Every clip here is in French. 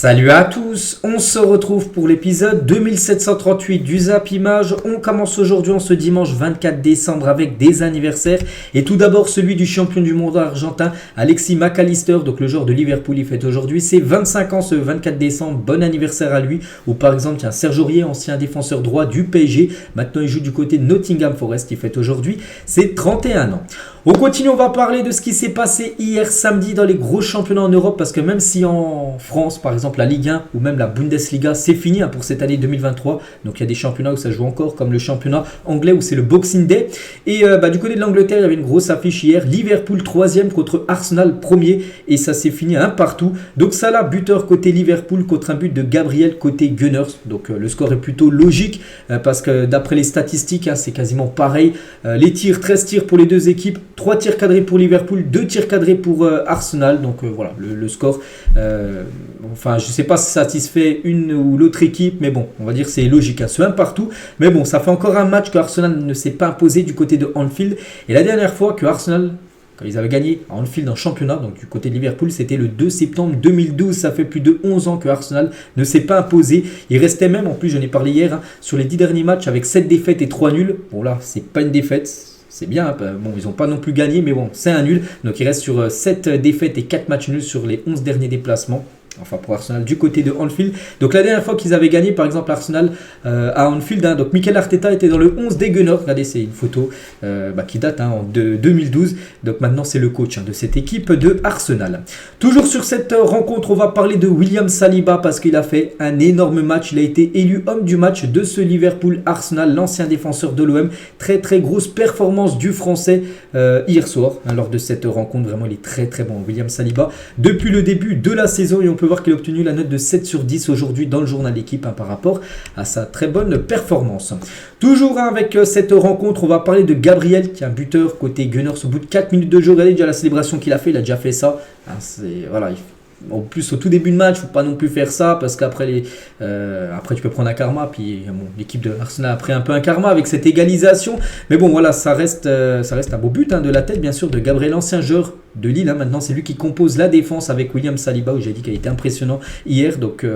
Salut à tous, on se retrouve pour l'épisode 2738 du Zap Image. On commence aujourd'hui en ce dimanche 24 décembre avec des anniversaires. Et tout d'abord celui du champion du monde argentin, Alexis Mac Allister, donc le joueur de Liverpool, il fête aujourd'hui ses 25 ans ce 24 décembre. Bon anniversaire à lui. Ou par exemple, tiens, Serge Aurier, ancien défenseur droit du PSG. Maintenant il joue du côté de Nottingham Forest, il fête aujourd'hui ses 31 ans. On continue, on va parler de ce qui s'est passé hier samedi dans les gros championnats en Europe, parce que même si en France, par exemple la Ligue 1 ou même la Bundesliga, c'est fini pour cette année 2023, donc il y a des championnats où ça joue encore, comme le championnat anglais où c'est le Boxing Day. Et du côté de l'Angleterre, il y avait une grosse affiche hier, Liverpool 3e contre Arsenal 1er, et ça s'est fini un partout. Donc Salah buteur côté Liverpool contre un but de Gabriel côté Gunners, donc le score est plutôt logique, parce que d'après les statistiques, c'est quasiment pareil. Les tirs, 13 tirs pour les deux équipes, 3 tirs cadrés pour Liverpool, 2 tirs cadrés pour Arsenal. Donc voilà, le score, enfin je ne sais pas si ça satisfait une ou l'autre équipe, mais bon, on va dire que c'est logique, c'est un partout. Mais bon, ça fait encore un match que Arsenal ne s'est pas imposé du côté de Anfield. Et la dernière fois que Arsenal, quand ils avaient gagné à Anfield en championnat, donc du côté de Liverpool, c'était le 2 septembre 2012. Ça fait plus de 11 ans que Arsenal ne s'est pas imposé. Il restait même, en plus j'en ai parlé hier, sur les 10 derniers matchs avec 7 défaites et 3 nuls. Bon là, c'est pas une défaite. C'est bien, bon, ils n'ont pas non plus gagné, mais bon, c'est un nul. Donc il reste sur 7 défaites et 4 matchs nuls sur les 11 derniers déplacements. Enfin pour Arsenal du côté de Anfield. Donc la dernière fois qu'ils avaient gagné par exemple Arsenal à Anfield, donc Mikel Arteta était dans le 11 des Gunners. Regardez, c'est une photo qui date de 2012. Donc maintenant c'est le coach de cette équipe de Arsenal. Toujours sur cette rencontre, on va parler de William Saliba parce qu'il a fait un énorme match. Il a été élu homme du match de ce Liverpool-Arsenal, l'ancien défenseur de l'OM. Très très grosse performance du français hier soir lors de cette rencontre. Vraiment il est très très bon William Saliba depuis le début de la saison, et on peut voir qu'il a obtenu la note de 7 sur 10 aujourd'hui dans le journal d'équipe par rapport à sa très bonne performance. Toujours avec cette rencontre, on va parler de Gabriel qui est un buteur côté Gunners au bout de 4 minutes de jeu. Regardez déjà la célébration qu'il a fait, il a déjà fait ça. Voilà, en plus au tout début de match, il ne faut pas non plus faire ça parce qu'après après tu peux prendre un karma. Puis l'équipe de Arsenal a pris un peu un karma avec cette égalisation. Mais bon voilà, ça reste un beau but de la tête bien sûr de Gabriel, ancien joueur de Lille. Maintenant c'est lui qui compose la défense avec William Saliba, où j'ai dit qu'il a été impressionnant hier. Donc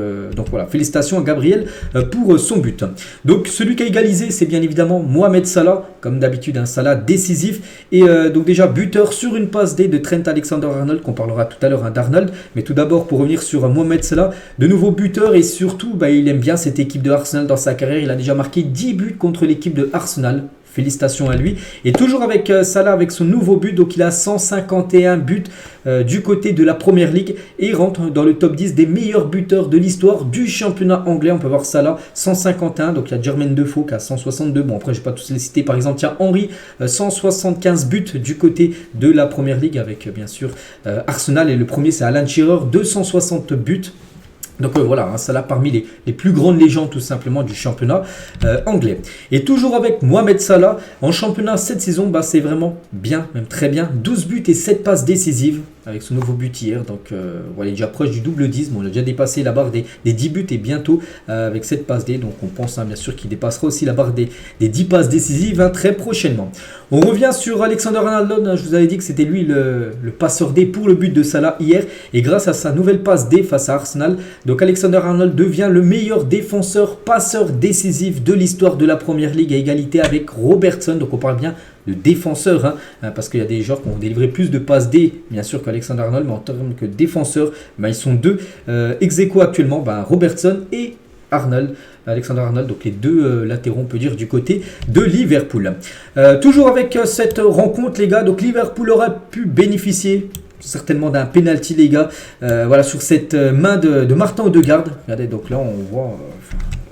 voilà, félicitations à Gabriel pour son but. Donc celui qui a égalisé, c'est bien évidemment Mohamed Salah, comme d'habitude un Salah décisif. Et donc déjà buteur sur une passe D de Trent Alexander-Arnold, qu'on parlera tout à l'heure d'Arnold. Mais tout d'abord pour revenir sur Mohamed Salah, de nouveau buteur, et surtout il aime bien cette équipe de Arsenal dans sa carrière. Il a déjà marqué 10 buts contre l'équipe de Arsenal. Félicitations à lui. Et toujours avec Salah, avec son nouveau but, donc il a 151 buts du côté de la Première Ligue, et il rentre dans le top 10 des meilleurs buteurs de l'histoire du championnat anglais. On peut voir Salah 151, donc il y a Jermaine Defoe qui a 162. Bon après je ne vais pas tous les citer, par exemple tiens Henry 175 buts du côté de la Première Ligue avec bien sûr Arsenal, et le premier c'est Alan Shearer 260 buts. Donc voilà, Salah parmi les plus grandes légendes tout simplement du championnat anglais. Et toujours avec Mohamed Salah, en championnat cette saison, c'est vraiment bien, même très bien. 12 buts et 7 passes décisives avec son nouveau but hier. Donc voilà, il est déjà proche du double 10. Bon, on a déjà dépassé la barre des 10 buts et bientôt avec cette passe D. Donc on pense bien sûr qu'il dépassera aussi la barre des 10 passes décisives très prochainement. On revient sur Alexander-Arnold. Je vous avais dit que c'était lui le passeur D pour le but de Salah hier. Et grâce à sa nouvelle passe D face à Arsenal, donc Alexander-Arnold devient le meilleur défenseur passeur décisif de l'histoire de la Première Ligue, à égalité avec Robertson. Donc on parle bien de défenseur, parce qu'il y a des joueurs qui ont délivré plus de passes D bien sûr qu'Alexander-Arnold, mais en termes que défenseurs, ils sont deux ex aequo actuellement, Robertson et Arnold, Alexander-Arnold, donc les deux latéraux on peut dire du côté de Liverpool. Toujours avec cette rencontre les gars, donc Liverpool aurait pu bénéficier certainement d'un penalty les gars, voilà, sur cette main de Martin Odegaard. Regardez, donc là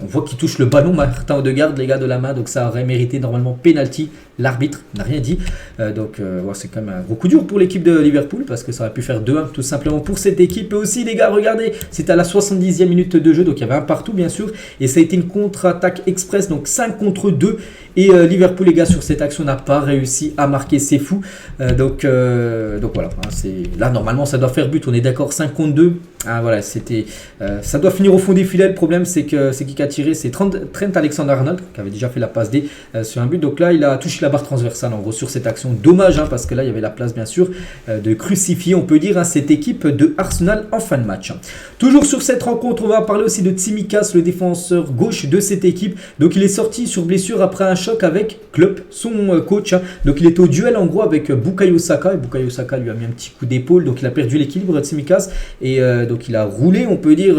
on voit qu'il touche le ballon, Martin Odegaard, les gars, de la main. Donc ça aurait mérité normalement penalty. L'arbitre n'a rien dit. C'est quand même un gros coup dur pour l'équipe de Liverpool, parce que ça aurait pu faire 2-1 tout simplement pour cette équipe. Et aussi les gars, regardez, c'était à la 70e minute de jeu. Donc il y avait un partout bien sûr. Et ça a été une contre-attaque express. Donc 5 contre 2. Et Liverpool les gars, sur cette action n'a pas réussi à marquer. C'est fou. Donc voilà. Là normalement ça doit faire but. On est d'accord, 5 contre 2. Voilà, ça doit finir au fond des filets. Le problème c'est qui a tiré, c'est Trent Alexander-Arnold qui avait déjà fait la passe D sur un but. Donc là il a touché la la barre transversale en gros sur cette action. Dommage parce que là il y avait la place bien sûr de crucifier, on peut dire, cette équipe de Arsenal en fin de match. Toujours sur cette rencontre, on va parler aussi de Tsimikas, le défenseur gauche de cette équipe. Donc il est sorti sur blessure après un choc avec Klopp, son coach. Donc il était au duel en gros avec Bukayo Saka, et Bukayo Saka lui a mis un petit coup d'épaule, donc il a perdu l'équilibre, Tsimikas, et donc il a roulé, on peut dire,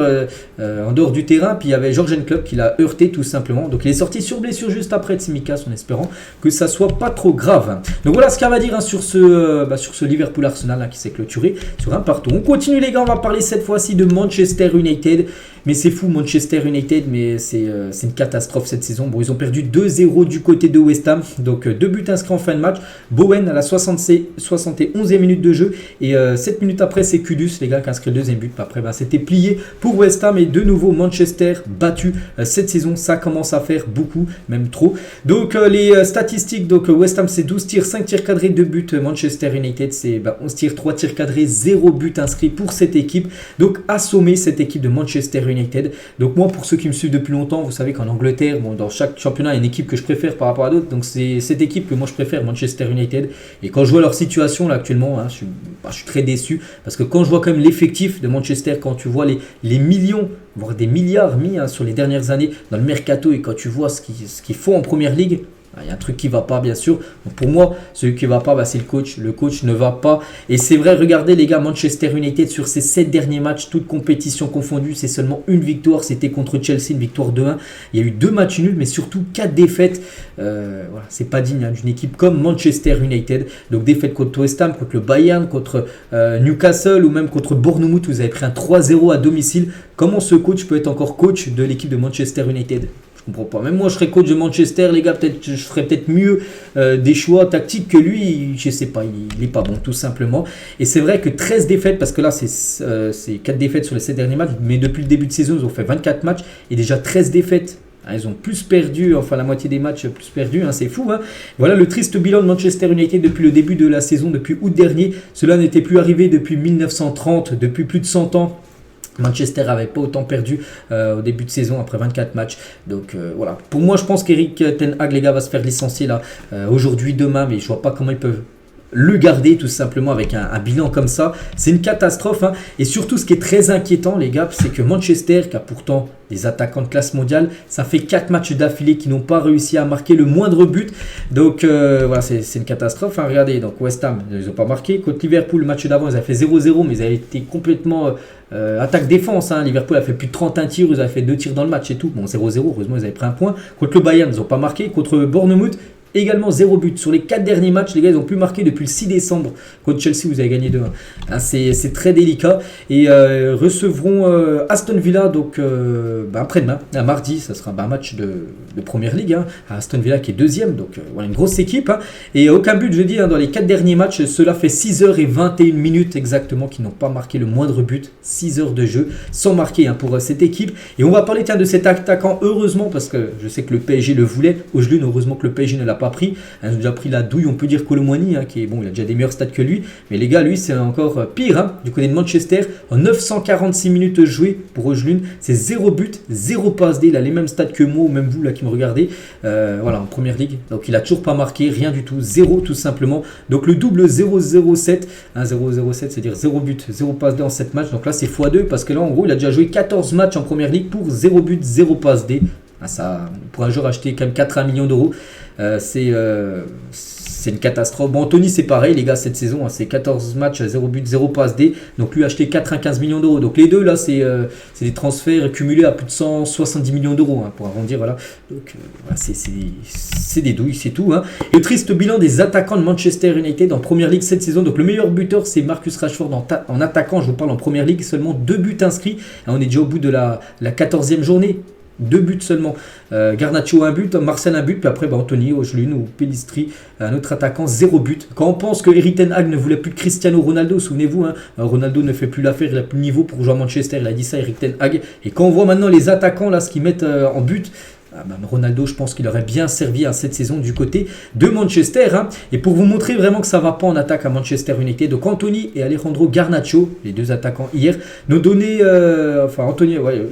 en dehors du terrain. Puis il y avait Jürgen Klopp qui l'a heurté tout simplement. Donc il est sorti sur blessure juste après Tsimikas, en espérant que ça soit pas trop grave. Donc voilà ce qu'on va dire sur ce Liverpool-Arsenal qui s'est clôturé sur un partout. On continue les gars, on va parler cette fois-ci de Manchester United. Mais c'est fou Manchester United, mais c'est une catastrophe cette saison. Bon, ils ont perdu 2-0 du côté de West Ham. Donc 2 buts inscrits en fin de match. Bowen à la 71e minute de jeu. Et 7 minutes après, c'est Kudus, les gars, qui a inscrit le deuxième but. Après, c'était plié pour West Ham. Et de nouveau, Manchester battu cette saison. Ça commence à faire beaucoup, même trop. Donc les statistiques, donc West Ham c'est 12 tirs, 5 tirs cadrés, 2 buts. Manchester United c'est 11 tirs, 3 tirs cadrés, 0 but inscrit pour cette équipe. Donc assommer cette équipe de Manchester United. Donc moi, pour ceux qui me suivent depuis longtemps, vous savez qu'en Angleterre, dans chaque championnat, il y a une équipe que je préfère par rapport à d'autres. Donc c'est cette équipe que moi je préfère, Manchester United. Et quand je vois leur situation là actuellement, je suis très déçu. Parce que quand je vois quand même l'effectif de Manchester, quand tu vois les millions, voire des milliards mis sur les dernières années dans le mercato, et quand tu vois ce qu'ils font en première ligue, il y a un truc qui ne va pas, bien sûr. Donc pour moi, celui qui ne va pas, c'est le coach. Le coach ne va pas. Et c'est vrai, regardez les gars, Manchester United sur ces 7 derniers matchs, toutes compétitions confondues, c'est seulement une victoire. C'était contre Chelsea, une victoire 2-1. Il y a eu 2 matchs nuls, mais surtout 4 défaites. Voilà, c'est pas digne d'une équipe comme Manchester United. Donc défaite contre West Ham, contre le Bayern, contre Newcastle ou même contre Bournemouth. Vous avez pris un 3-0 à domicile. Comment ce coach peut être encore coach de l'équipe de Manchester United ? Je comprends pas. Même moi, je serais coach de Manchester, les gars, je ferais peut-être mieux des choix tactiques que lui. Je sais pas, il est pas bon, tout simplement. Et c'est vrai que 13 défaites, parce que là, c'est 4 défaites sur les 7 derniers matchs, mais depuis le début de saison, ils ont fait 24 matchs et déjà 13 défaites. Ils ont plus perdu, enfin la moitié des matchs plus perdus, c'est fou. Voilà le triste bilan de Manchester United depuis le début de la saison, depuis août dernier. Cela n'était plus arrivé depuis 1930, depuis plus de 100 ans. Manchester n'avait pas autant perdu au début de saison après 24 matchs. Donc voilà. Pour moi, je pense qu'Eric Ten Hag, les gars, va se faire licencier là aujourd'hui, demain. Mais je vois pas comment ils peuvent le garder tout simplement avec un bilan comme ça. C'est une catastrophe. Et surtout, ce qui est très inquiétant, les gars, c'est que Manchester, qui a pourtant des attaquants de classe mondiale, ça fait 4 matchs d'affilée qui n'ont pas réussi à marquer le moindre but. Donc voilà, c'est une catastrophe. Regardez, donc West Ham, ils n'ont pas marqué. Contre Liverpool, le match d'avant, ils avaient fait 0-0, mais ils avaient été complètement attaque-défense. Liverpool a fait plus de 31 tirs, ils avaient fait 2 tirs dans le match et tout. Bon, 0-0, heureusement, ils avaient pris un point. Contre le Bayern, ils n'ont pas marqué. Contre Bournemouth, également 0 but. Sur les 4 derniers matchs, les gars, ils ont plus marqué depuis le 6 décembre. Contre Chelsea, vous avez gagné 2-1. C'est très délicat. Et recevront Aston Villa donc après-demain, à mardi. Ça sera un match de première ligue. Aston Villa qui est deuxième. Donc voilà, une grosse équipe. Et aucun but jeudi dans les 4 derniers matchs. Cela fait 6h21 minutes exactement qu'ils n'ont pas marqué le moindre but. 6 heures de jeu sans marquer pour cette équipe. Et on va parler de cet attaquant, heureusement, parce que je sais que le PSG le voulait. Ojlund, heureusement que le PSG ne l'a pas pris. Ils ont déjà pris la douille, on peut dire, Colomwani, qui est bon, il a déjà des meilleurs stats que lui. Mais les gars, lui, c'est encore pire. Du côté de Manchester, en 946 minutes jouées pour Ojlund, c'est 0 but, 0 passe D. Il a les mêmes stats que moi, ou même vous là qui me regardez. Voilà, en première ligue. Donc il a toujours pas marqué, rien du tout, 0 tout simplement. Donc le double 0-0-7, 0-0-7, c'est-à-dire 0 but, 0 passe D en 7 matchs. Donc là, c'est x2 parce que là, en gros, il a déjà joué 14 matchs en première ligue pour 0 but, 0 passe D. Ça, pour un joueur acheté quand même 4 millions d'euros, c'est une catastrophe. Bon, Anthony, c'est pareil, les gars, cette saison, c'est 14 matchs, 0 but, 0 passe D. Donc lui, acheté 95 millions d'euros. Donc les deux, là, c'est des transferts cumulés à plus de 170 millions d'euros, pour arrondir, voilà. Donc voilà, c'est des douilles, c'est tout. Le triste bilan des attaquants de Manchester United en première ligue cette saison. Donc le meilleur buteur, c'est Marcus Rashford en attaquant. Je vous parle en première ligue, seulement 2 buts inscrits. Et on est déjà au bout de la 14e journée. 2 buts seulement. Garnacho 1 but, Marcel 1 but, puis après Anthony, Ojlund ou Pellistri, un autre attaquant, 0 but. Quand on pense que Erik Ten Hag ne voulait plus de Cristiano Ronaldo, souvenez-vous, Ronaldo ne fait plus l'affaire, il n'a plus le niveau pour jouer à Manchester, il a dit ça Erik Ten Hag. Et quand on voit maintenant les attaquants là, ce qu'ils mettent en but, Même Ronaldo, je pense qu'il aurait bien servi à cette saison du côté de Manchester. Et pour vous montrer vraiment que ça ne va pas en attaque à Manchester United, donc Anthony et Alejandro Garnacho, les deux attaquants hier, nous donnaient,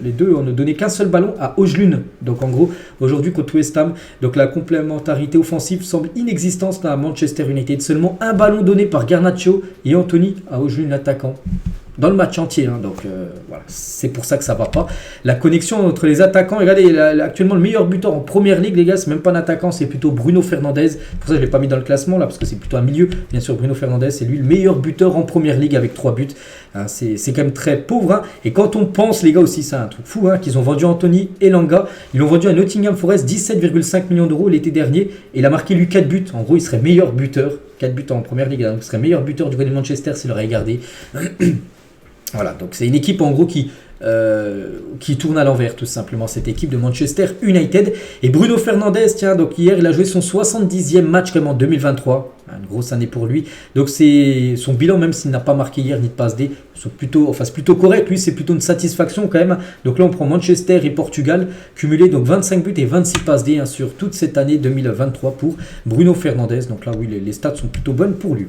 les deux, on ne donnait qu'un seul ballon à Højlund. Donc en gros, aujourd'hui contre West Ham, donc la complémentarité offensive semble inexistante à Manchester United. Seulement un ballon donné par Garnacho et Anthony à Højlund, l'attaquant, dans le match entier, donc voilà, c'est pour ça que ça va pas. La connexion entre les attaquants, regardez, actuellement le meilleur buteur en première ligue, les gars, c'est même pas un attaquant, c'est plutôt Bruno Fernandes. Pour ça je l'ai pas mis dans le classement là, parce que c'est plutôt un milieu. Bien sûr, Bruno Fernandes, c'est lui le meilleur buteur en première ligue avec 3 buts. C'est quand même très pauvre. Et quand on pense, les gars, aussi, c'est un truc fou, qu'ils ont vendu Anthony Elanga, ils l'ont vendu à Nottingham Forest 17,5 millions d'euros l'été dernier, et il a marqué lui 4 buts. En gros, il serait meilleur buteur, 4 buts en première ligue, donc il serait meilleur buteur du côté de Manchester s'il l'aurait gardé. Voilà, donc c'est une équipe en gros qui tourne à l'envers tout simplement, cette équipe de Manchester United. Et Bruno Fernandes, tiens, donc hier il a joué son 70e match quand même en 2023, une grosse année pour lui. Donc c'est son bilan, même s'il n'a pas marqué hier ni de passe D, c'est plutôt correct. Lui, c'est plutôt une satisfaction quand même. Donc là on prend Manchester et Portugal cumulé, donc 25 buts et 26 passes D sur toute cette année 2023 pour Bruno Fernandes. Donc là oui, les stats sont plutôt bonnes pour lui.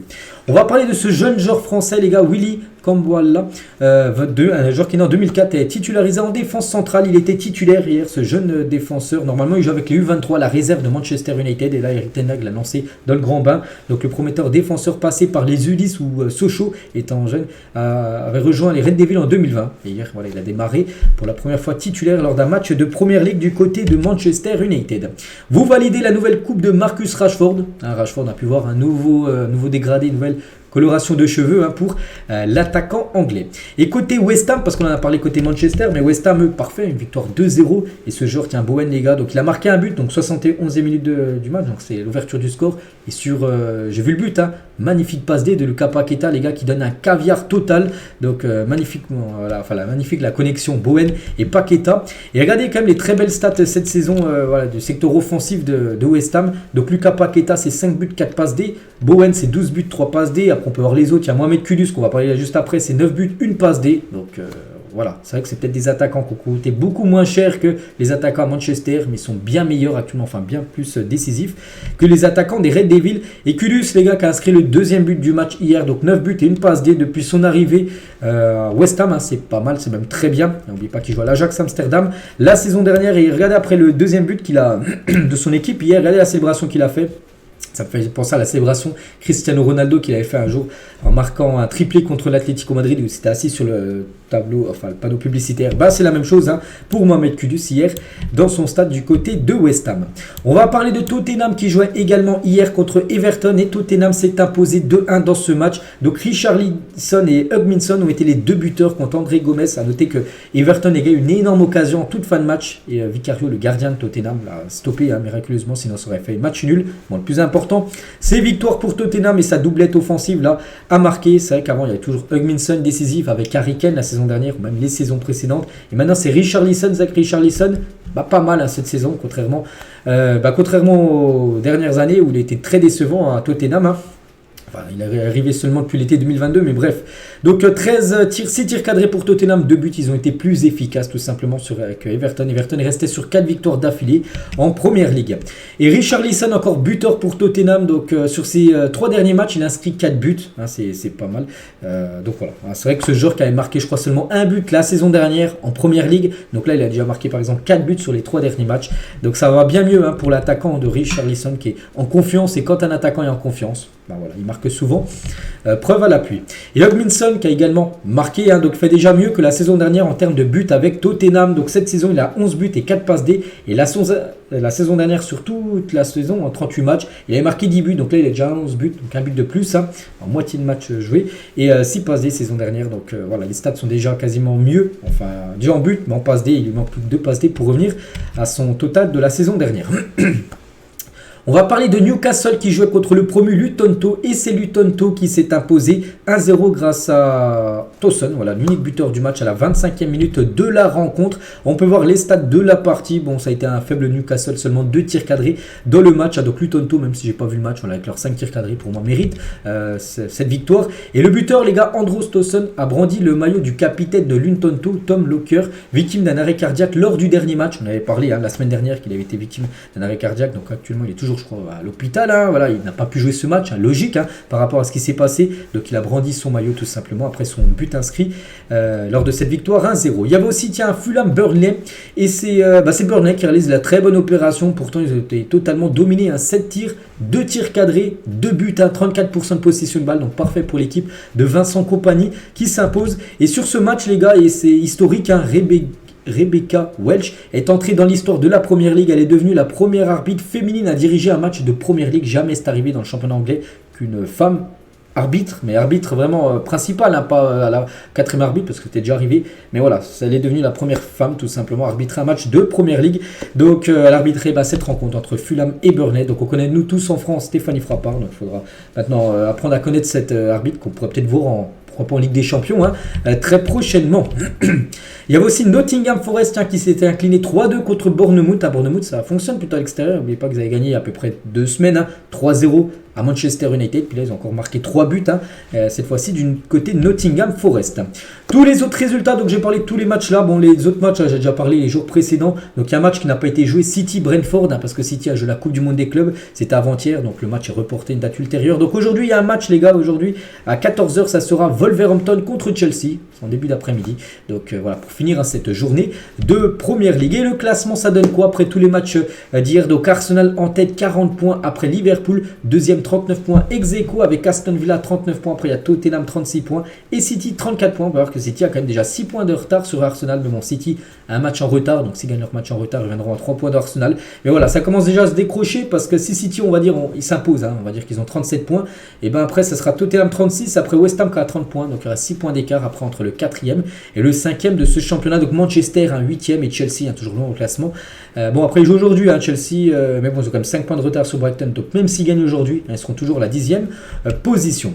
On va parler de ce jeune joueur français, les gars, Willy Kambwala, un joueur qui est né en 2004 et est titularisé en défense centrale. Il était titulaire hier, ce jeune défenseur. Normalement, il joue avec les U23, la réserve de Manchester United. Et là, Erik ten Hag l'a lancé dans le grand bain. Donc, le prometteur défenseur passé par les U10 ou Sochaux, étant jeune, avait rejoint les Red Devils en 2020. Et hier, voilà, il a démarré pour la première fois titulaire lors d'un match de Première Ligue du côté de Manchester United. Vous validez la nouvelle coupe de Marcus Rashford. Rashford a pu voir un nouveau dégradé, une nouvelle coloration de cheveux pour l'attaquant anglais. Et côté West Ham, parce qu'on en a parlé côté Manchester, mais West Ham, parfait, une victoire 2-0. Et ce joueur, tiens, Bowen, les gars, donc il a marqué un but, donc 71e minute du match, donc c'est l'ouverture du score. Et j'ai vu le but, magnifique passe D de Lucas Paqueta, les gars, qui donne un caviar total. Donc magnifique la connexion Bowen et Paqueta. Et regardez quand même les très belles stats cette saison du secteur offensif de West Ham. Donc Lucas Paqueta, c'est 5 buts, 4 passes D. Bowen, c'est 12 buts, 3 passes D. Après, on peut voir les autres. Il y a Mohamed Kudus, qu'on va parler juste après, c'est 9 buts, 1 passe D. Donc voilà, c'est vrai que c'est peut-être des attaquants qui ont coûté beaucoup moins cher que les attaquants à Manchester, mais ils sont bien meilleurs actuellement, enfin bien plus décisifs que les attaquants des Red Devils. Et Kudus, les gars, qui a inscrit le deuxième but du match hier, donc 9 buts et 1 passe D depuis son arrivée à West Ham, c'est pas mal, c'est même très bien. N'oubliez pas qu'il joue à l'Ajax Amsterdam la saison dernière, et regardez après le deuxième but qu'il a de son équipe hier, regardez la célébration qu'il a fait. Ça me fait penser à la célébration Cristiano Ronaldo qu'il avait fait un jour en marquant un triplé contre l'Atlético Madrid, où il s'était assis sur le panneau publicitaire. C'est la même chose pour Mohamed Kudus hier dans son stade du côté de West Ham. On va parler de Tottenham qui jouait également hier contre Everton, et Tottenham s'est imposé 2-1 dans ce match. Donc Richarlison et Hugminson ont été les deux buteurs contre André Gomes. A noter que Everton a eu une énorme occasion en toute fin de match, et Vicario, le gardien de Tottenham, l'a stoppé miraculeusement, sinon ça aurait fait match nul. Bon, le plus important, c'est victoire pour Tottenham et sa doublette offensive là a marqué. C'est vrai qu'avant il y avait toujours Hugminson décisif avec Harry Kane la saison dernière, ou même les saisons précédentes, et maintenant c'est Richarlison, Zach Richarlison, pas mal cette saison, contrairement aux dernières années où il était très décevant à Tottenham. Enfin, il est arrivé seulement depuis l'été 2022, mais bref. Donc 6 tirs cadrés pour Tottenham, 2 buts, ils ont été plus efficaces tout simplement avec Everton. Everton est resté sur 4 victoires d'affilée en Première Ligue. Et Richarlison, encore buteur pour Tottenham, donc sur ses 3 derniers matchs, il a inscrit 4 buts, c'est pas mal. Donc voilà, c'est vrai que ce joueur qui avait marqué, je crois, seulement un but la saison dernière en Première Ligue, donc là il a déjà marqué par exemple 4 buts sur les 3 derniers matchs. Donc ça va bien mieux pour l'attaquant de Richarlison qui est en confiance, et quand un attaquant est en confiance, voilà, il marque souvent, preuve à l'appui. Et Hugminson qui a également marqué, donc fait déjà mieux que la saison dernière en termes de buts avec Tottenham. Donc cette saison il a 11 buts et 4 passes D, et la saison dernière, sur toute la saison, en 38 matchs, il avait marqué 10 buts, donc là il a déjà 11 buts, donc un but de plus, en moitié de match joué, et 6 passes D saison dernière. Donc voilà, les stats sont déjà quasiment mieux, enfin déjà en but, mais en passe D, il lui manque plus que 2 passes D pour revenir à son total de la saison dernière. On va parler de Newcastle qui jouait contre le promu Luton Town, et c'est Luton Town qui s'est imposé 1-0 grâce à Tosun, voilà, l'unique buteur du match à la 25e minute de la rencontre. On peut voir les stats de la partie. Bon, ça a été un faible Newcastle, seulement 2 tirs cadrés dans le match. Donc Luton Town, même si j'ai pas vu le match, voilà, avec leurs 5 tirs cadrés, pour moi, mérite cette victoire. Et le buteur, les gars, Andros Tosun a brandi le maillot du capitaine de Luton Town, Tom Locker, victime d'un arrêt cardiaque lors du dernier match. On avait parlé la semaine dernière qu'il avait été victime d'un arrêt cardiaque. Donc actuellement, il est toujours, je crois, à l'hôpital. Voilà, il n'a pas pu jouer ce match, logique par rapport à ce qui s'est passé. Donc il a brandi son maillot tout simplement après son but inscrit lors de cette victoire 1-0. Il y avait aussi Fulham Burnley et c'est Burnley qui réalise la très bonne opération. Pourtant ils ont été totalement dominés, 7 tirs, 2 tirs cadrés, 2 buts, 34% de possession de balle, donc parfait pour l'équipe de Vincent Kompany qui s'impose. Et sur ce match les gars, et c'est historique, Rebecca Welch est entrée dans l'histoire de la Premier League. Elle est devenue la première arbitre féminine à diriger un match de Premier League. Jamais c'est arrivé dans le championnat anglais qu'une femme arbitre, mais arbitre vraiment principal, pas à la 4e arbitre parce que c'était déjà arrivé. Mais voilà, elle est devenue la première femme tout simplement à arbitrer un match de Premier League. Donc elle a arbitré cette rencontre entre Fulham et Burnley. Donc on connaît nous tous en France Stéphanie Frappard. Donc il faudra maintenant apprendre à connaître cette arbitre qu'on pourrait peut-être voir en Ligue des Champions très prochainement. Il y avait aussi Nottingham Forest qui s'était incliné 3-2 contre Bournemouth. À Bournemouth, ça fonctionne plutôt à l'extérieur. N'oubliez pas que vous avez gagné il y a à peu près 2 semaines, 3-0 à Manchester United. Puis là, ils ont encore marqué 3 buts, cette fois-ci du côté de Nottingham Forest. Tous les autres résultats, donc j'ai parlé de tous les matchs là. Bon, les autres matchs, j'ai déjà parlé les jours précédents. Donc il y a un match qui n'a pas été joué, City-Brentford, parce que City a joué la Coupe du Monde des clubs. C'était avant-hier, donc le match est reporté à une date ultérieure. Donc aujourd'hui, il y a un match, les gars. Aujourd'hui, à 14h, ça sera Wolverhampton contre Chelsea. C'est en début d'après-midi. Donc voilà, pour finir cette journée de Première Ligue. Et le classement, ça donne quoi après tous les matchs d'hier? Donc Arsenal en tête, 40 points après Liverpool. Deuxième, 39 points. Ex-aequo avec Aston Villa, 39 points. Après, il y a Tottenham, 36 points. Et City, 34 points. On va voir que City a quand même déjà 6 points de retard sur Arsenal. Mais bon, City a un match en retard. Donc s'ils gagnent leur match en retard, ils viendront à 3 points d'Arsenal. Mais voilà, ça commence déjà à se décrocher parce que si City, on va dire, ils s'imposent. On va dire qu'ils ont 37 points. Et bien après, ça sera Tottenham 36. Après West Ham qui a 30 points. Donc il y aura 6 points d'écart après entre le 4e et le 5e de ce championnat. Donc Manchester, 8e et Chelsea, toujours loin au classement. Bon, après, ils jouent aujourd'hui, Chelsea. Mais bon, ils ont quand même 5 points de retard sur Brighton. Donc même s'ils gagnent aujourd'hui, ils seront toujours à la 10e position.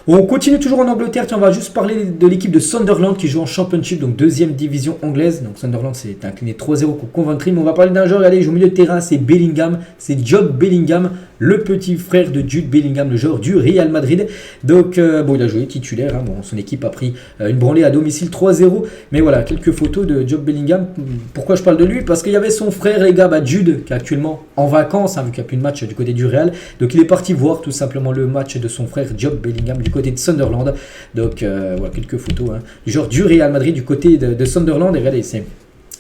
On continue toujours en Angleterre. On va juste parler de l'équipe de Sunderland qui joue en Championship, donc 2e division anglaise. Donc Sunderland s'est incliné 3-0 contre Coventry. Mais on va parler d'un joueur, il joue au milieu de terrain, c'est Bellingham. C'est Jude Bellingham, le petit frère de Jude Bellingham, le joueur du Real Madrid. Donc bon, il a joué titulaire. Bon, son équipe a pris une branlée à domicile 3-0. Mais voilà, quelques photos de Jude Bellingham. Pourquoi je parle de lui? Parce qu'il y avait son frère, les gars, Jude, qui est actuellement en vacances, vu qu'il n'y a plus de match du côté du Real. Donc il est parti voir tout simplement le match de son frère Jude Bellingham du côté de Sunderland. Donc voilà quelques photos du genre du Real Madrid du côté de Sunderland. Et regardez, c'est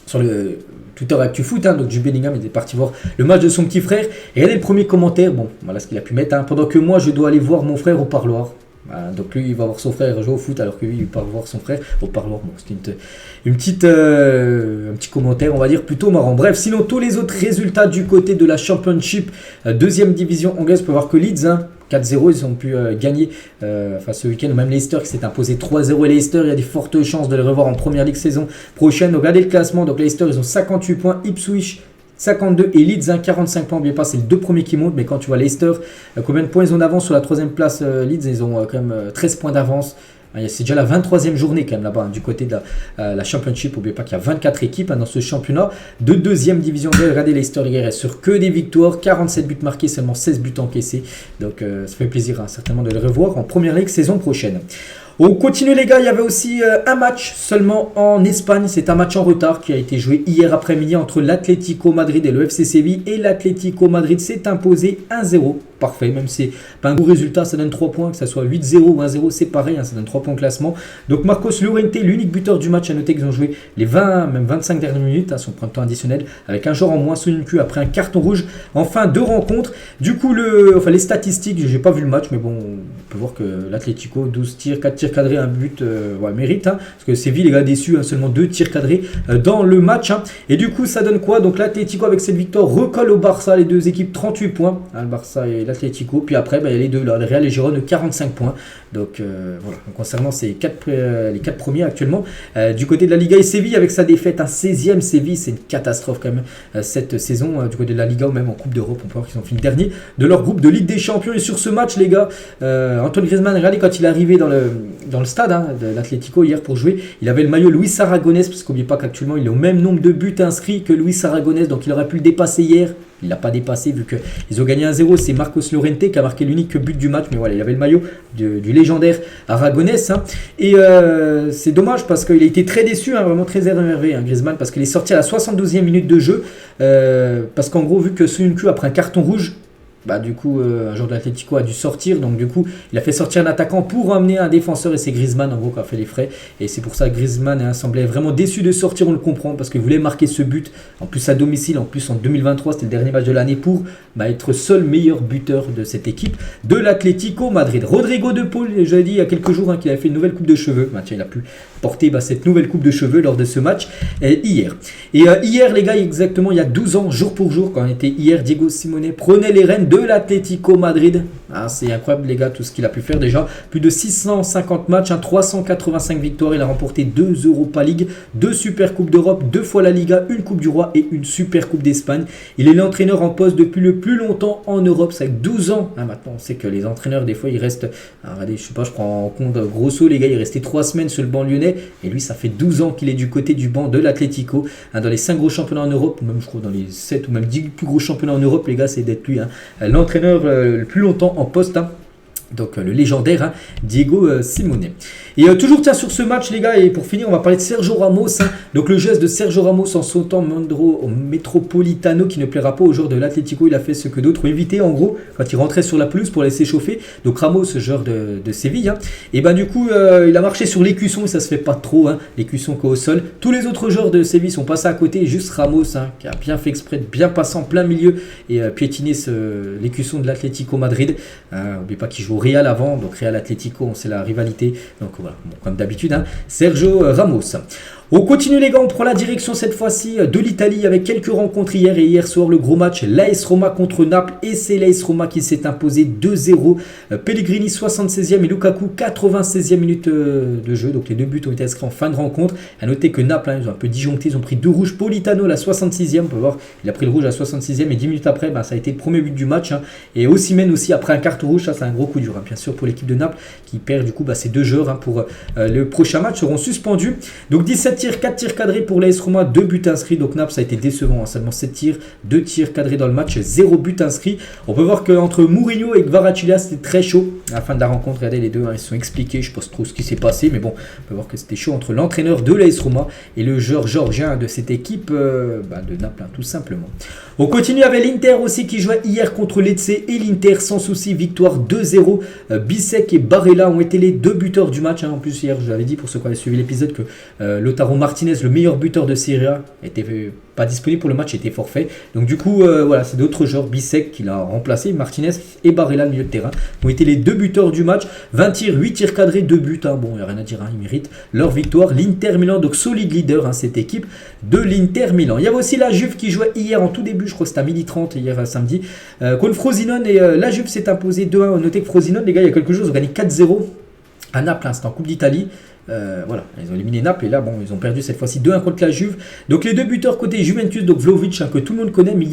sur le Twitter ActuFoot, donc Jude Bellingham était parti voir le match de son petit frère. Et regardez le premier commentaire, bon voilà ce qu'il a pu mettre, pendant que moi je dois aller voir mon frère au parloir. Donc lui il va voir son frère jouer au foot alors que lui il part voir son frère au parloir. Bon, c'était un petit commentaire, on va dire plutôt marrant. Bref, sinon tous les autres résultats du côté de la Championship, 2e division anglaise, on peut voir que Leeds 4-0, ils ont pu gagner ce week-end. Même Leicester qui s'est imposé 3-0. Et Leicester, il y a des fortes chances de les revoir en Première Ligue saison prochaine. Donc regardez le classement. Donc Leicester, ils ont 58 points. Ipswich 52 et Leeds 45 points. N'oubliez pas, c'est les 2 premiers qui montent. Mais quand tu vois Leicester, combien de points ils ont d'avance sur la 3e place Leeds, ils ont quand même 13 points d'avance. C'est déjà la 23e journée quand même là-bas du côté de la Championship. N'oubliez pas qu'il y a 24 équipes dans ce championnat de 2e division. Regardez Leicester, les gars, sur que des victoires, 47 buts marqués, seulement 16 buts encaissés. Donc ça fait plaisir certainement de le revoir en Première Ligue saison prochaine. On continue les gars, il y avait aussi un match seulement en Espagne, c'est un match en retard qui a été joué hier après-midi entre l'Atlético Madrid et le FC Séville. Et l'Atlético Madrid s'est imposé 1-0, parfait, même si c'est pas un gros résultat, ça donne 3 points, que ça soit 8-0 ou 1-0, c'est pareil, ça donne 3 points au classement. Donc Marcos Llorente, l'unique buteur du match, à noter qu'ils ont joué les 20, même 25 dernières minutes, son point de temps additionnel, avec un joueur en moins sous une queue après un carton rouge en fin de rencontre. Du coup, les statistiques, j'ai pas vu le match, mais bon, on peut voir que l'Atlético, 12 tirs, 4 tirs cadrés, un but, mérite, parce que Séville, les gars, déçus, seulement 2 tirs cadrés dans le match. Et du coup, ça donne quoi? Donc l'Atlético, avec cette victoire, recolle au Barça, les deux équipes, 38 points, le Barça et l'Atlético. Puis après, il y a les deux, le Real et Girone, 45 points. Donc voilà, concernant les 4 premiers actuellement. Du côté de la Liga et Séville, avec sa défaite, un 16e Séville, c'est une catastrophe quand même cette saison. Du côté de la Liga ou même en Coupe d'Europe, on peut voir qu'ils ont fini dernier de leur groupe de Ligue des Champions. Et sur ce match, les gars, Antoine Griezmann, regardez quand il est arrivé dans le stade de l'Atlético hier pour jouer. Il avait le maillot Luis Aragonés, parce qu'oubliez pas qu'actuellement il est au même nombre de buts inscrits que Luis Aragonés, donc il aurait pu le dépasser hier. Il l'a pas dépassé vu qu'ils ont gagné 1-0. C'est Marcos Llorente qui a marqué l'unique but du match. Mais voilà, il avait le maillot du légendaire Aragonés. Et c'est dommage parce qu'il a été très déçu, vraiment très énervé, Griezmann, parce qu'il est sorti à la 72e minute de jeu. Parce qu'en gros, vu que Soyuncu, après un carton rouge, du coup, un joueur de l'Atlético a dû sortir. Donc du coup, il a fait sortir un attaquant pour amener un défenseur. Et c'est Griezmann, en gros, qui a fait les frais. Et c'est pour ça que Griezmann semblait vraiment déçu de sortir. On le comprend, parce qu'il voulait marquer ce but. En plus, à domicile. En plus, en 2023, c'était le dernier match de l'année pour être seul meilleur buteur de cette équipe de l'Atlético Madrid. Rodrigo de Paul, j'avais dit il y a quelques jours qu'il avait fait une nouvelle coupe de cheveux. Tiens, il a pu porter cette nouvelle coupe de cheveux lors de ce match hier. Et hier, les gars, exactement il y a 12 ans, jour pour jour, quand on était hier, Diego Simeone prenait les rênes de l'Atlético Madrid. C'est incroyable, les gars, tout ce qu'il a pu faire déjà. Plus de 650 matchs, 385 victoires. Il a remporté 2 Europa League, 2 Super Coupe d'Europe, 2 fois la Liga, une Coupe du Roi et une Super Coupe d'Espagne. Il est l'entraîneur en poste depuis le plus longtemps en Europe. C'est avec 12 ans. Maintenant, on sait que les entraîneurs, des fois, ils restent. Regardez, je sais pas, je prends en compte Grosso, les gars, il est resté 3 semaines sur le banc lyonnais. Et lui, ça fait 12 ans qu'il est du côté du banc de l'Atlético. Dans les 5 gros championnats en Europe, même je crois dans les 7 ou même 10 plus gros championnats en Europe, les gars, c'est d'être lui, l'entraîneur le plus longtemps en poste. Donc le légendaire Diego Simeone. Et toujours tiens sur ce match, les gars, et pour finir on va parler de Sergio Ramos. Donc le geste de Sergio Ramos en sautant au Metropolitano qui ne plaira pas aux joueurs de l'Atlético. Il a fait ce que d'autres ont évité en gros quand il rentrait sur la pelouse pour laisser chauffer. Donc Ramos, joueur de Séville, et du coup il a marché sur l'écusson et ça se fait pas trop, l'écusson qu'au sol. Tous les autres joueurs de Séville sont passés à côté, juste Ramos qui a bien fait exprès de bien passer en plein milieu et piétiner l'écusson de l'Atlético Madrid. N'oubliez pas qu'il joue au Real avant, donc Real Atlético, c'est la rivalité. Donc voilà, comme d'habitude, Sergio Ramos. On continue, les gars, on prend la direction cette fois-ci de l'Italie avec quelques rencontres hier et hier soir. Le gros match, l'AS Roma contre Naples, et c'est l'AS Roma qui s'est imposé 2-0. Pellegrini 76e et Lukaku 96e minute de jeu. Donc les deux buts ont été inscrits en fin de rencontre. À noter que Naples, ils ont un peu disjoncté, ils ont pris 2 rouges. Politano la 66e, on peut voir, il a pris le rouge à la 66e et 10 minutes après, ça a été le premier but du match. Et Osimhen aussi après un carton rouge, ça c'est un gros coup dur, bien sûr, pour l'équipe de Naples qui perd du coup ces 2 joueurs pour le prochain match seront suspendus. Donc 17 tirs, 4 tirs cadrés pour l'AS Roma, 2 buts inscrits. Donc Naples, ça a été décevant, seulement 7 tirs, 2 tirs cadrés dans le match, 0 but inscrit. On peut voir qu'entre Mourinho et Kvaratskhelia, c'était très chaud à la fin de la rencontre. Regardez, les deux, ils se sont expliqués, je ne sais pas trop ce qui s'est passé, mais bon, on peut voir que c'était chaud entre l'entraîneur de l'AS Roma et le joueur géorgien de cette équipe de Naples, tout simplement. On continue avec l'Inter aussi qui jouait hier contre Lecce, et l'Inter sans souci, victoire 2-0. Bissek et Barella ont été les 2 buteurs du match. En plus hier, je l'avais dit pour ceux qui avaient suivi l'épisode que Lautaro Martinez, le meilleur buteur de Serie A, était pas disponible pour le match, était forfait. Donc du coup, voilà, c'est d'autres joueurs, Bissek qui l'a remplacé, Martinez et Barella, le milieu de terrain, ont été les 2 buteurs du match. 20 tirs, 8 tirs cadrés, 2 buts. Bon, il n'y a rien à dire, ils méritent leur victoire. L'Inter Milan, donc solide leader, cette équipe de l'Inter Milan. Il y avait aussi la Juve qui jouait hier en tout début, je crois que c'était à 12h30 hier samedi, contre Frosinone, et la Juve s'est imposée 2-1. Notez que Frosinone, les gars, il y a quelques jours, ils ont gagné 4-0 à Naples, c'était en Coupe d'Italie. Voilà, ils ont éliminé Naples et là, ils ont perdu cette fois-ci 2-1 contre la Juve. Donc les 2 buteurs côté Juventus, donc Vlahovic, que tout le monde connaît, mais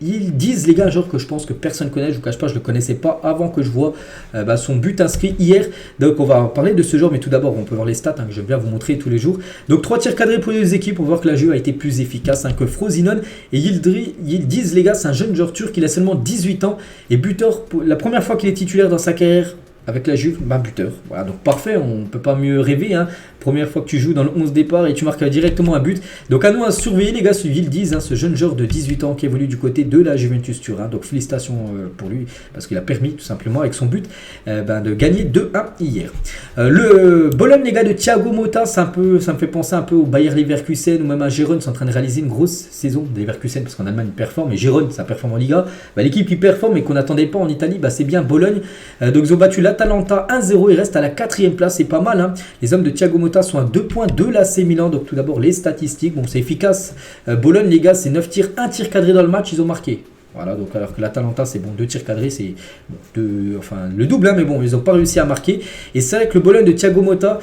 ils disent, les gars, genre que je pense que personne ne connaît, je ne vous cache pas, je ne le connaissais pas avant que je vois son but inscrit hier. Donc on va parler de ce genre, mais tout d'abord on peut voir les stats que j'aime bien vous montrer tous les jours. Donc 3 tirs cadrés pour les 2 équipes, on voit que la Juve a été plus efficace que Frosinone. Et ils disent, les gars, c'est un jeune joueur turc, il a seulement 18 ans et buteur, la première fois qu'il est titulaire dans sa carrière avec la Juve, buteur. Voilà, donc parfait, on ne peut pas mieux rêver. Première fois que tu joues dans le 11 départ et tu marques directement un but. Donc à nous à surveiller, les gars, ils le disent, ce jeune joueur de 18 ans qui évolue du côté de la Juventus Turin. Donc félicitations pour lui parce qu'il a permis tout simplement avec son but de gagner 2-1 hier. Le Bologne, les gars, de Thiago Motta, ça me fait penser un peu au Bayer Leverkusen ou même à Gérone. C'est en train de réaliser une grosse saison de Leverkusen parce qu'en Allemagne il performe et Gérone ça performe en Liga. L'équipe qui performe et qu'on n'attendait pas en Italie, c'est bien Bologne. Donc ils ont battu l'Atalanta 1-0, il reste à la 4e place, c'est pas mal. Les hommes de Thiago Motta sont à 2 points de l'AC Milan. Donc tout d'abord les statistiques, c'est efficace. Bologne, les gars, c'est 9 tirs, 1 tir cadré dans le match, ils ont marqué. Voilà, donc alors que l'Atalanta c'est 2 tirs cadrés, c'est le double, mais ils n'ont pas réussi à marquer. Et c'est vrai que le Bologne de Thiago Motta,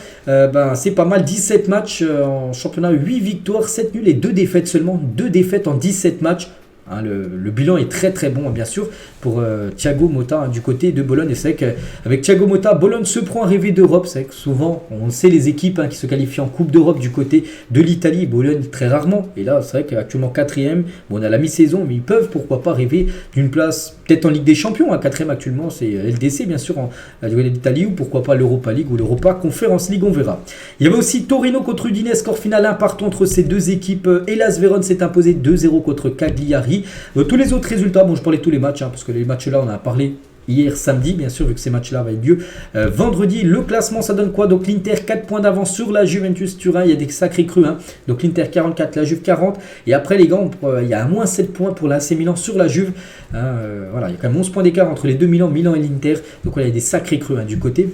c'est pas mal, 17 matchs en championnat, 8 victoires, 7 nuls et 2 défaites seulement, 2 défaites en 17 matchs. Hein, le bilan est très très bon, bien sûr, pour Thiago Motta, du côté de Bologne. Et c'est vrai qu'avec Thiago Motta, Bologne se prend à rêver d'Europe. C'est vrai que souvent, on sait les équipes qui se qualifient en Coupe d'Europe du côté de l'Italie. Bologne, très rarement. Et là, c'est vrai qu'actuellement 4e, on a la mi-saison, mais ils peuvent, pourquoi pas, rêver d'une place, peut-être en Ligue des Champions. 4e actuellement, c'est LDC, bien sûr, en l'Italie, ou pourquoi pas l'Europa League ou l'Europa Conference League, on verra. Il y avait aussi Torino contre Udinese, score final 1 partout entre ces deux équipes. Hellas Vérone s'est imposé 2-0 contre Cagliari. Tous les autres résultats, bon, je parlais de tous les matchs, parce que les matchs là, on en a parlé hier samedi, bien sûr, vu que ces matchs-là avaient lieu vendredi. Le classement, ça donne quoi? Donc l'Inter 4 points d'avance sur la Juventus Turin. Il y a des sacrés crus. Donc l'Inter 44, la Juve 40. Et après, les gars, il y a moins 7 points pour l'AC Milan sur la Juve. Voilà, il y a quand même 11 points d'écart entre les deux Milan et l'Inter. Donc il y a des sacrés crus du côté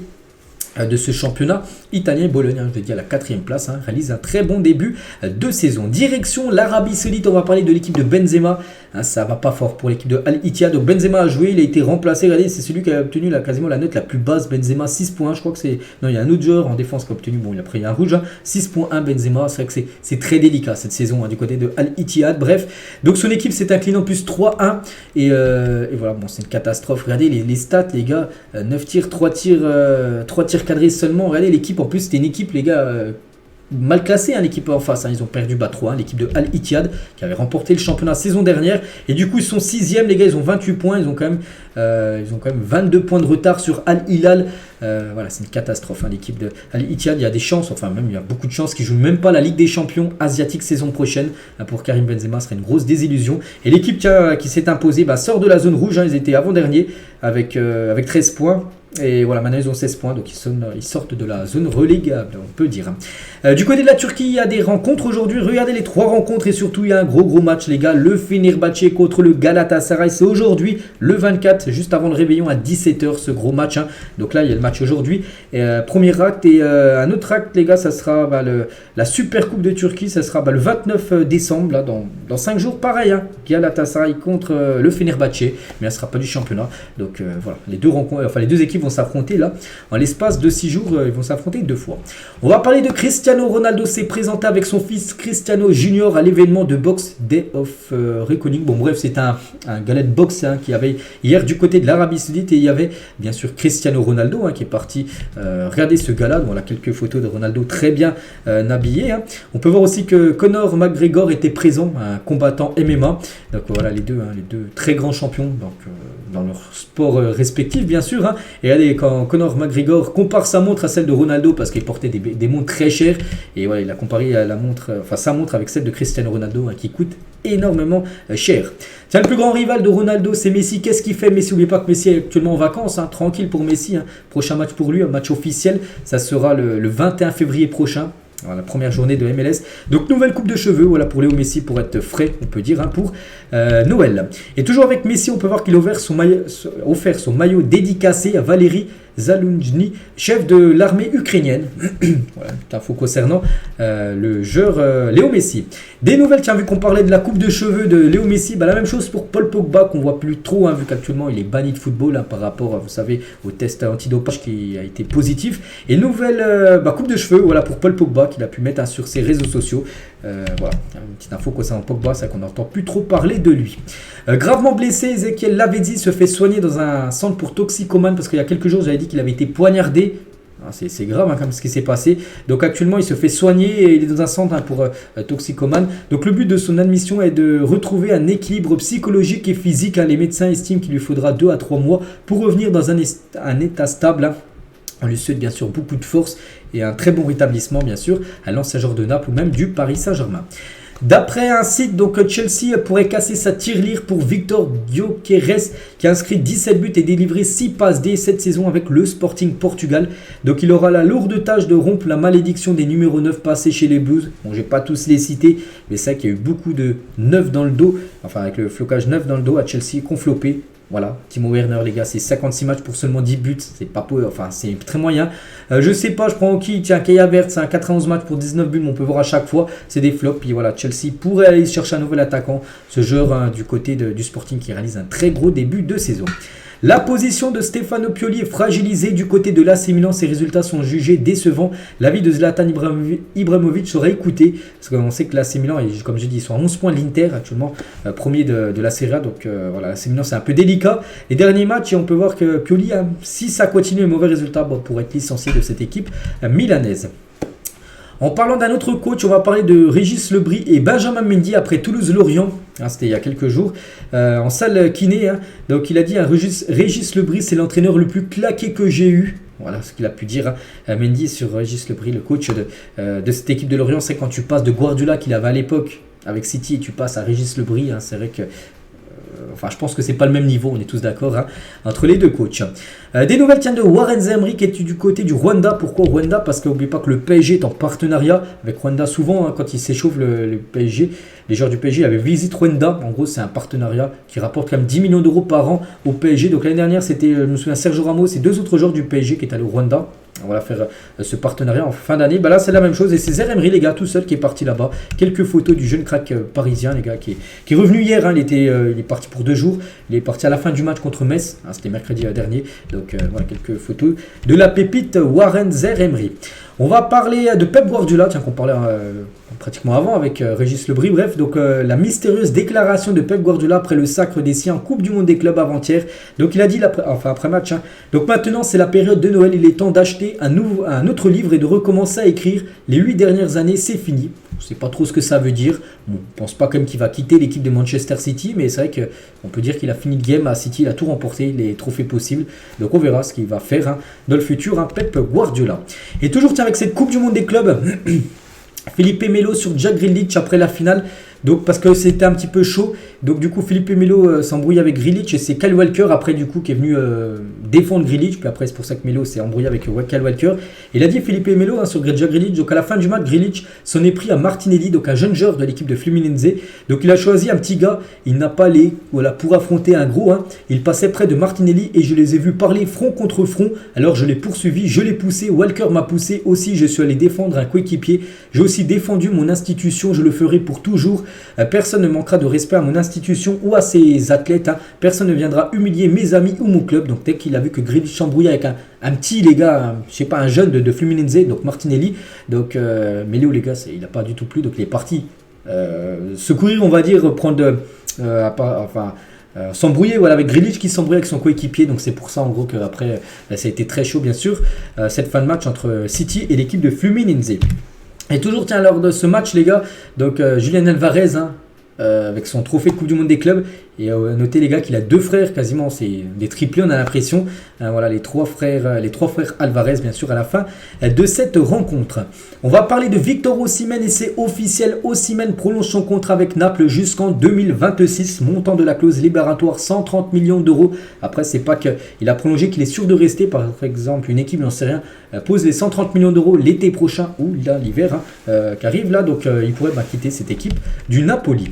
de ce championnat italien. Bologne, je l'ai dit, à la 4e place, réalise un très bon début de saison. Direction l'Arabie Saoudite, on va parler de l'équipe de Benzema. Ça va pas fort pour l'équipe de Al Ittihad. Donc Benzema a joué, il a été remplacé. Regardez, c'est celui qui a obtenu quasiment la note la plus basse. Benzema, 6 points. Je crois que c'est. Non, il y a un autre joueur en défense qui a obtenu. Bon, il a pris un rouge. 6.1 Benzema. C'est vrai que c'est très délicat cette saison du côté de Al Ittihad. Bref, donc son équipe s'est inclinée en plus 3-1. Et voilà, bon, c'est une catastrophe. Regardez les stats, les gars. 9 tirs, 3 tirs cadrés seulement. Regardez l'équipe. En plus, c'était une équipe, les gars. Mal classé l'équipe en face, ils ont perdu 3-1, l'équipe de Al Ittihad qui avait remporté le championnat saison dernière, et du coup ils sont 6e, les gars, ils ont 28 points, ils ont quand même 22 points de retard sur Al Hilal. Voilà, c'est une catastrophe l'équipe de Al Ittihad. Il y a des chances, enfin même il y a beaucoup de chances qu'ils jouent même pas la Ligue des Champions asiatique saison prochaine. Pour Karim Benzema, ce serait une grosse désillusion. Et l'équipe qui s'est imposée sort de la zone rouge, ils étaient avant-dernier avec 13 points. Et voilà, maintenant ils ont 16 points, donc ils sortent de la zone relégable, on peut dire. Du côté de la Turquie, il y a des rencontres aujourd'hui. Regardez les 3 rencontres, et surtout il y a un gros match, les gars. Le Fenerbahçe contre le Galatasaray, c'est aujourd'hui, le 24, juste avant le réveillon à 17h, ce gros match. Donc là, il y a le match aujourd'hui. Premier acte, et un autre acte, les gars, ça sera la Super Coupe de Turquie, ça sera le 29 décembre, là, dans 5 jours, pareil. Galatasaray contre le Fenerbahçe, mais ça ne sera pas du championnat. Donc voilà, les deux équipes vont s'affronter là en l'espace de 6 jours. Ils vont s'affronter 2 fois. On va parler de Cristiano Ronaldo. S'est présenté avec son fils Cristiano Junior à l'événement de Box Day of Reckoning. Bon bref, c'est un gala de boxe qui avait hier du côté de l'Arabie Saoudite, et il y avait bien sûr Cristiano Ronaldo qui est parti regarder ce gala. On a quelques photos de Ronaldo très bien habillé. On peut voir aussi que Conor McGregor était présent, un combattant MMA. Donc voilà, les deux très grands champions dans leur sport respectif, bien sûr. Et regardez, quand Conor McGregor compare sa montre à celle de Ronaldo, parce qu'il portait des montres très chères, et voilà, il a comparé sa montre avec celle de Cristiano Ronaldo qui coûte énormément cher. Tiens, le plus grand rival de Ronaldo, c'est Messi. Qu'est-ce qu'il fait, Messi? N'oubliez pas que Messi est actuellement en vacances, tranquille pour Messi. Prochain match pour lui, un match officiel, ça sera le 21 février prochain. Voilà, la première journée de MLS. Donc nouvelle coupe de cheveux, voilà, pour Léo Messi, pour être frais, on peut dire, pour Noël. Et toujours avec Messi, on peut voir qu'il a offert son maillot dédicacé à Valérie Zaluzhny, chef de l'armée ukrainienne. Voilà, une info concernant le joueur Léo Messi. Des nouvelles, tiens, vu qu'on parlait de la coupe de cheveux de Léo Messi, la même chose pour Paul Pogba, qu'on voit plus trop, vu qu'actuellement il est banni de football par rapport, vous savez, au test antidopage qui a été positif. Et nouvelle coupe de cheveux, voilà, pour Paul Pogba, qu'il a pu mettre sur ses réseaux sociaux. Voilà, une petite info concernant Pogba, c'est qu'on n'entend plus trop parler de lui. Gravement blessé, Ezequiel Lavezzi se fait soigner dans un centre pour toxicomanes, parce qu'il y a quelques jours, j'avais dit qu'il avait été poignardé. C'est grave comme ce qui s'est passé. Donc actuellement il se fait soigner et il est dans un centre pour toxicomanes. Donc le but de son admission est de retrouver un équilibre psychologique et physique. Les médecins estiment qu'il lui faudra 2 à 3 mois pour revenir dans un état stable. On lui souhaite bien sûr beaucoup de force et un très bon rétablissement bien sûr à l'ancien joueur de Naples ou même du Paris Saint-Germain. D'après un site, donc Chelsea pourrait casser sa tirelire pour Victor Gyökeres, qui a inscrit 17 buts et délivré 6 passes D cette saison avec le Sporting Portugal. Donc il aura la lourde tâche de rompre la malédiction des numéros 9 passés chez les Blues. Bon, je vais pas tous les citer, mais c'est vrai qu'il y a eu beaucoup de 9 dans le dos, enfin avec le flocage 9 dans le dos à Chelsea, qu'on flopé. Voilà, Timo Werner, les gars, c'est 56 matchs pour seulement 10 buts, c'est pas peu, enfin c'est très moyen. Je sais pas, je prends qui? Tiens, Kai Havertz, c'est un 91 matchs pour 19 buts, mais on peut voir à chaque fois, c'est des flops. Puis voilà, Chelsea pourrait aller chercher un nouvel attaquant, ce joueur du côté du Sporting qui réalise un très gros début de saison. La position de Stefano Pioli est fragilisée du côté de l'AC Milan. Ses résultats sont jugés décevants. L'avis de Zlatan Ibrahimovic sera écouté. Parce qu'on sait que l'AC Milan, comme j'ai dit, ils sont à 11 points de l'Inter actuellement, premier de la Serie A. Donc voilà, l'AC Milan c'est un peu délicat. Les derniers matchs, et on peut voir que Pioli, si ça continue les mauvais résultats, pourrait être licencié de cette équipe milanaise. En parlant d'un autre coach, on va parler de Régis Lebris et Benjamin Mendy après Toulouse-Lorient. C'était il y a quelques jours, en salle kiné. Donc il a dit, Régis Lebris, c'est l'entraîneur le plus claqué que j'ai eu. Voilà ce qu'il a pu dire. Mendy sur Régis Lebris, le coach de cette équipe de Lorient. C'est quand tu passes de Guardiola qu'il avait à l'époque avec City et tu passes à Régis Lebris. C'est vrai que... Enfin, je pense que c'est pas le même niveau, on est tous d'accord entre les deux coachs. Des nouvelles de Warren Zaïre qui est du côté du Rwanda. Pourquoi Rwanda? Parce qu'oubliez pas que le PSG est en partenariat avec Rwanda. Souvent, quand il s'échauffe le PSG, les joueurs du PSG avaient Visit Rwanda. En gros, c'est un partenariat qui rapporte quand même 10 millions d'euros par an au PSG. Donc l'année dernière, c'était, je me souviens, Sergio Ramos et deux autres joueurs du PSG qui étaient allés au Rwanda. On va faire ce partenariat en fin d'année. Là, c'est la même chose. Et c'est Zaïre Emery, les gars, tout seul qui est parti là-bas. Quelques photos du jeune crack parisien, les gars, qui est revenu hier. Il est parti pour 2 jours. Il est parti à la fin du match contre Metz. C'était mercredi dernier. Donc, voilà, quelques photos de la pépite Warren Zaïre Emery. On va parler de Pep Guardiola, qu'on parlait pratiquement avant avec Régis Lebris. Bref, donc la mystérieuse déclaration de Pep Guardiola après le sacre des siens en Coupe du Monde des clubs avant-hier. Donc il a dit, après match, donc maintenant c'est la période de Noël, il est temps d'acheter un autre livre et de recommencer à écrire. Les 8 dernières années, c'est fini. Je ne sais pas trop ce que ça veut dire. Bon, je ne pense pas quand même qu'il va quitter l'équipe de Manchester City, mais c'est vrai qu'on peut dire qu'il a fini le game à City, il a tout remporté, les trophées possibles. Donc on verra ce qu'il va faire dans le futur, Pep Guardiola. Et toujours avec cette Coupe du Monde des clubs, Felipe Melo sur Jack Grealish après la finale. Donc parce que c'était un petit peu chaud. Donc du coup Felipe Melo s'embrouille avec Grealish et c'est Kyle Walker après du coup qui est venu défendre Grealish. Puis après c'est pour ça que Melo s'est embrouillé avec Kyle Walker. Il a dit Felipe Melo sur Jack Grealish. Donc à la fin du match Grealish s'en est pris à Martinelli, donc un jeune joueur de l'équipe de Fluminense. Donc il a choisi un petit gars. Il n'a pas les pour affronter un gros. Il passait près de Martinelli et je les ai vus parler front contre front. Alors je l'ai poursuivi, je l'ai poussé. Walker m'a poussé aussi. Je suis allé défendre un coéquipier. J'ai aussi défendu mon institution. Je le ferai pour toujours. Personne ne manquera de respect à mon institution ou à ses athlètes. Personne ne viendra humilier mes amis ou mon club. Donc dès qu'il a vu que Grealish s'embrouillait avec un petit, les gars, je sais pas, un jeune de Fluminense, donc Martinelli. Donc Melo, les gars, il n'a pas du tout plu. Donc il est parti secourir, on va dire, prendre s'embrouiller avec Grealish qui s'embrouille avec son coéquipier. Donc c'est pour ça en gros qu'après ça a été très chaud bien sûr cette fin de match entre City et l'équipe de Fluminense. Et toujours lors de ce match les gars, donc Julian Alvarez avec son trophée de Coupe du Monde des clubs. Et notez les gars qu'il a 2 frères, quasiment c'est des triplés on a l'impression. Voilà les trois frères Alvarez bien sûr à la fin de cette rencontre. On va parler de Victor Osimhen et c'est officiel. Osimhen prolonge son contrat avec Naples jusqu'en 2026. Montant de la clause libératoire 130 millions d'euros. Après c'est pas qu'il a prolongé, qu'il est sûr de rester. Par exemple une équipe, j'en sais rien, pose les 130 millions d'euros l'été prochain ou l'hiver qui arrive là. Donc il pourrait quitter cette équipe du Napoli.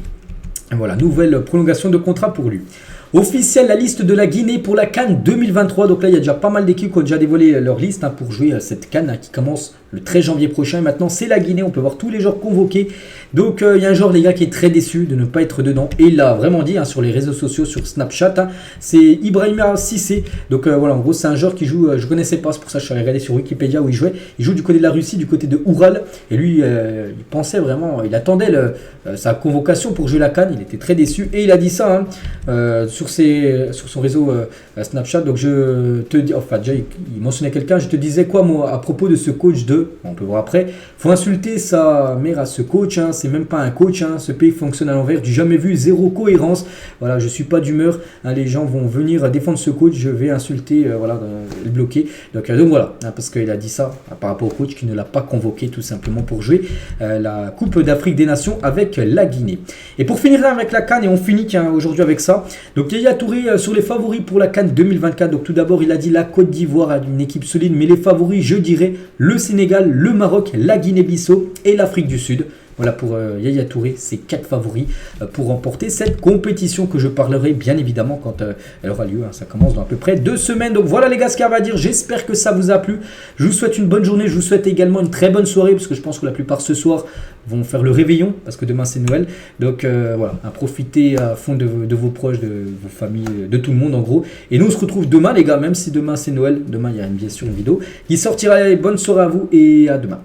Voilà, nouvelle prolongation de contrat pour lui. Officiel, la liste de la Guinée pour la CAN 2023. Donc là, il y a déjà pas mal d'équipes qui ont déjà dévoilé leur liste pour jouer cette CAN qui commence le 13 janvier prochain. Et maintenant, c'est la Guinée. On peut voir tous les joueurs convoqués. Donc, il y a un joueur, les gars, qui est très déçu de ne pas être dedans. Et il l'a vraiment dit sur les réseaux sociaux, sur Snapchat. C'est Ibrahima Cissé. Donc, voilà, en gros, c'est un joueur qui joue. Je ne connaissais pas, c'est pour ça que je suis allé regarder sur Wikipédia où il jouait. Il joue du côté de la Russie, du côté de Oural. Et lui, il pensait vraiment, il attendait sa convocation pour jouer la CAN. Il était très déçu. Et il a dit ça sur son réseau Snapchat. Donc, je te dis, enfin, déjà, il mentionnait quelqu'un. Je te disais quoi, moi, à propos de ce coach on peut voir après. Faut insulter sa mère à ce coach. C'est même pas un coach. Ce pays fonctionne à l'envers. Du jamais vu, zéro cohérence. Voilà, je suis pas d'humeur. Les gens vont venir défendre ce coach. Je vais insulter, le bloquer. Donc voilà, parce qu'il a dit ça par rapport au coach qui ne l'a pas convoqué tout simplement pour jouer la Coupe d'Afrique des Nations avec la Guinée. Et pour finir là avec la CAN, et on finit aujourd'hui avec ça. Donc Yaya Touré sur les favoris pour la CAN 2024. Donc tout d'abord, il a dit la Côte d'Ivoire a une équipe solide, mais les favoris, je dirais, le Sénégal, le Maroc, la Guinée-Bissau et l'Afrique du Sud. Voilà pour Yaya Touré, ses 4 favoris pour remporter cette compétition que je parlerai bien évidemment quand elle aura lieu. Hein. Ça commence dans à peu près 2 semaines. Donc voilà les gars ce qu'il y a à dire. J'espère que ça vous a plu. Je vous souhaite une bonne journée. Je vous souhaite également une très bonne soirée parce que je pense que la plupart ce soir vont faire le réveillon parce que demain c'est Noël. Donc voilà, profitez à fond de vos proches, de vos familles, de tout le monde en gros. Et nous on se retrouve demain les gars, même si demain c'est Noël. Demain il y a bien sûr une vidéo qui sortira. Bonne soirée à vous et à demain.